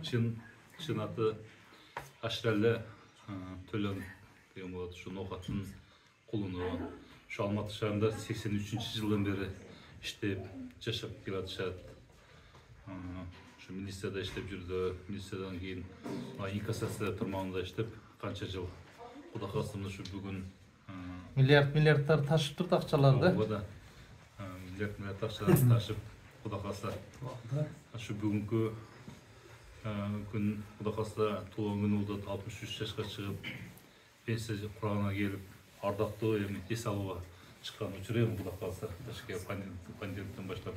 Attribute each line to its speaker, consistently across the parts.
Speaker 1: чын аты Ашралле Төлөн деген болот. Ушу Ноокаттын кулуну. Ушу Алматы шаарында 83-жылдан бери иштеп, жашап келатышат. Ушу милицияда иштеп жүрдү. Милициядан кийин инкассация тармагында иштеп, канча жыл. Кудай кааласа ушу бүгүн
Speaker 2: миллиардтар ташып турду акчаларды.
Speaker 1: Ооба. Миллиард акчаларды ташып, кудай кааласа. Ушу бүгүнкү күн кудай кааласа туулган күнү болуп 63 жашка чыгып, пенсия курагына келип, ардактуу эми эс алууга чыккан учур эми кудай кааласа. Ташке пандемиядан баштап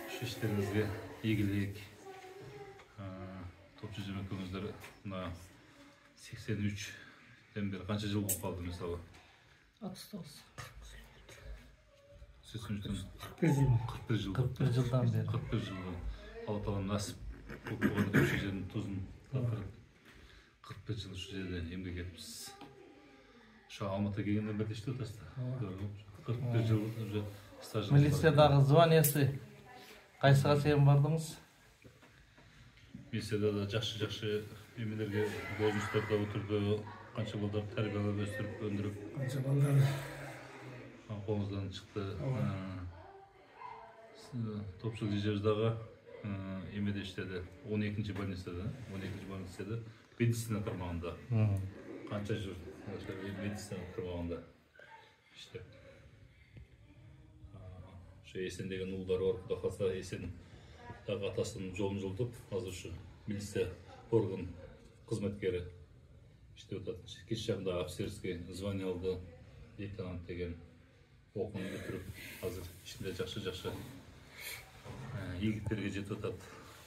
Speaker 1: ушу иштериңизге ийгилик. Топ жүзүм экөөңүздөр мына 83ден бери канча жыл болуп калды мисалы?
Speaker 3: 39.
Speaker 1: 41 жыл.
Speaker 2: 41 жылдан бери.
Speaker 1: 41 жылдан. Алла таала насип болуп ушу жердин тузун 41 жыл ушу жерде эмгек этипсиз. Ушу Алматыга келгенден бери иштеп атасыздар. 41 жыл уже стаж.
Speaker 2: Милициядагы званиясы кайсыга чейин бардыңыз?
Speaker 1: Милицияда да жакшы эмелерге должносттордо отурду. Канча балдар тарбиялап өстүрүп, өндүрүп.
Speaker 3: Канча балдар
Speaker 1: Колуңуздан чыкты. Топчулук жежебиздагы эмеде иштеди. 12-чи больницада, 12-чи больницада медицина тармагында. Канча жыл медицина тармагында иштеп. Ошо Эсен деген уулдары бар, кудай кааласа Эсен дагы атасынын жолун жолдоп, азыр ушу милиция орган кызматкери иштеп атат. Кеч жагында офицерский звание алды, лейтенант деген окууну бүтүрүп, азыр ичинде жакшы ийгиликтерге жетип атат.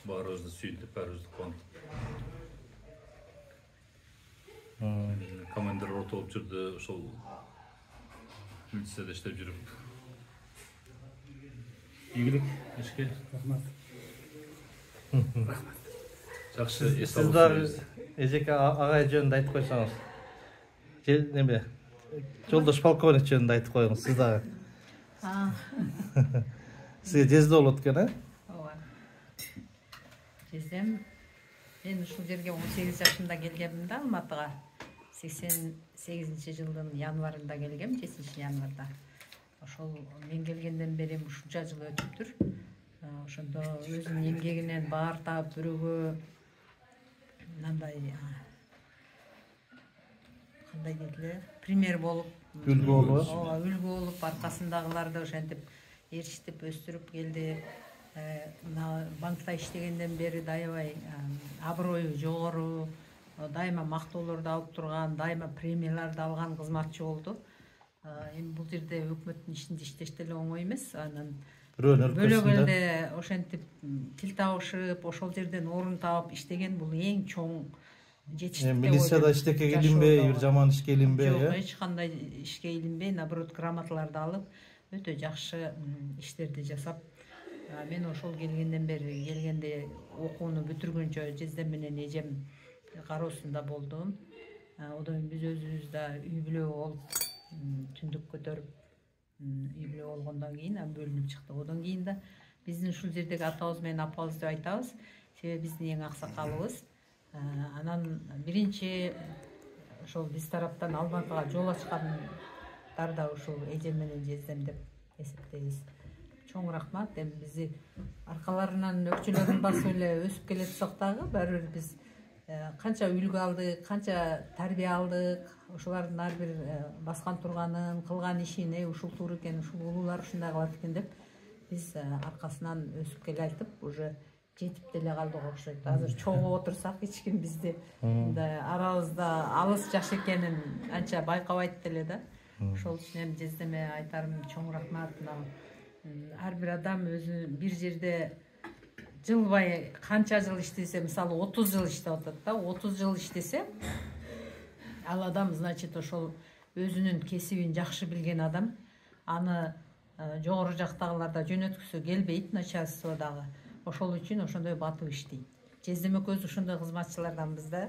Speaker 1: Баарыбызды сүйүнтүп, баарыбызды кубантып. Командир рота болуп жүрдү, ошол милицияда иштеп жүрүп. Ийгилик эшке.
Speaker 3: рахмат.
Speaker 1: Жакшы эс
Speaker 2: Сиз дагы эжеке агай жөнүндө айтып койсоңуз. Неме? Жолдош полковник жөнүндө айтып коюңуз, сиз дагы. Сизге жезде болот экен,
Speaker 4: Ооба. Жездем, мен ушул жерге 18 жашымда келгемин да, Алматыга. 88-жылдын январында келгем, 7 январда. Ошол мен келгенден бери ушунча жыл өтүптүр. Ошондо өзүнүн эмгегинен баар таап, бирөөгө мындай кандай дейдилер, пример болуп,
Speaker 2: үлгү болуп.
Speaker 4: ооба, үлгү болуп, аркасындагыларды ошентип эрişтип өстүрүп келди. Мына банкта иштегенден бери аябай аброю жогору, дайыма мактоолорду алып турган, дайыма премияларды алган кызматчы болду. Эми бул жерде өкмөттүн ишинде иштеш деле оңой эмес. Анан бөлөк элде ошентип тил табышып, ошол жерден орун таап иштеген бул эң чоң жетиштик.
Speaker 2: Милицияда иштекке илинбей, бир жаман ишке илинбей,
Speaker 4: Жок, эч кандай ишке илинбей, наоборот, грамоталарды алып, өтө жакшы иштерди жасап, мен ошол келгенден бери, келгенде окууну бүтүргөнчө жездем менен эжем кароосунда болдум. Одан кийин биз өзүбүз да үй бүлө болуп, түндүк көтөрүп, үй бүлө болгондон кийин бөлүнүп чыктык. Одан кийин да биздин ушул жердеги атабыз менен апабыз деп айтабыз. Себеби биздин эң аксакалыбыз. Анан биринчи ошол биз тараптан Алматыга жол ачкандар да ушул эжем менен жездем деп эсептейбиз. Чоң рахмат. Эми бизди аркаларынан өкчөлөрүн басып эле өсүп келатсак дагы, баары бир биз канча үлгү алдык, канча тарбия алдык, ошолардын ар бир баскан турганын, кылган ишин, ушул туура экен, ушул улуулар ушундай кылат экен деп биз аркасынан өсүп келе айтып, уже жетип деле калдык окшойт. Азыр чогуу отурсак эч ким бизди мындай арабызда алыс жаш экенин анча байкабайт деле да. Ошол үчүн эми жездеме айтарым чоң рахмат. Ар бир адам өзү бир жерде жылбай канча жыл иштесе, мисалы 30 жыл иштеп атат да, 30 жыл иштесе, ал адам, значит, ошол өзүнүн кесибин жакшы билген адам, аны жогору жактагыларда жөнөткүсү келбейт, начальстводагы. Ошол үчүн ошондой батып иштейт. Жездем экөөбүз ошондой кызматчыларданбыз да.